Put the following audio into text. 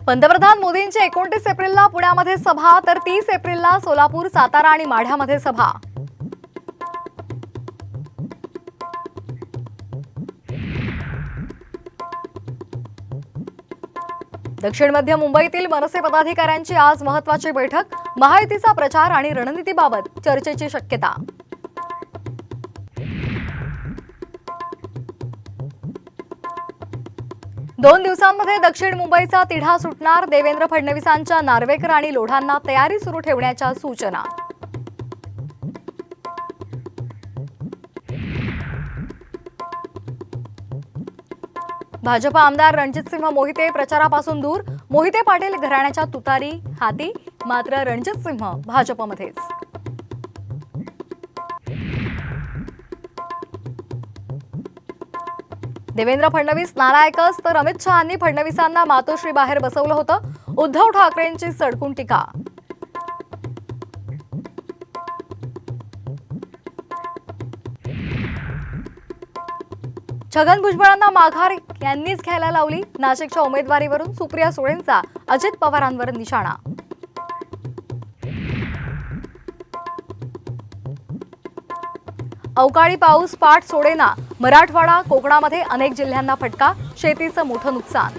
पंतप्रधान मोदींची 29 एप्रिलला पुण्यामध्ये सभा तर 30 एप्रिलला सोलापूर, सातारा आणि माढ्यामध्ये सभा। दक्षिण मध्य मुंबईतील मनसे पदाधिकाऱ्यांची आज महत्त्वाची बैठक। महायुतीचा प्रचार आणि रणनीतीबाबत चर्चेची शक्यता। दोन दिवसांमध्ये दक्षिण मुंबईचा तिढा सुटणार। देवेंद्र फडणवीसांच्या नार्वेकर आणि लोढांना तयारी सुरू ठेवण्याच्या सूचना। भाजप आमदार रणजितसिंह मोहिते प्रचारापासून दूर। मोहिते पाटील घराण्याच्या तुतारी हाती, मात्र रणजितसिंह भाजपमध्येच। देवेंद्र फडणवीस नारायकच तर अमित शहांनी फडणवीसांना मातोश्री बाहेर बसवलं होतं। उद्धव ठाकरेंची सडकून टीका। छगन भुजबळांना माघार यांनीच घ्यायला लावली। नाशिकच्या उमेदवारीवरून सुप्रिया सुळेंचा अजित पवारांवर निशाणा। अवकाळी पाऊस पाठ सोडेना। मराठवाडा, कोकणामध्ये अनेक जिल्ह्यांना फटका। शेतीचं मोठं नुकसान।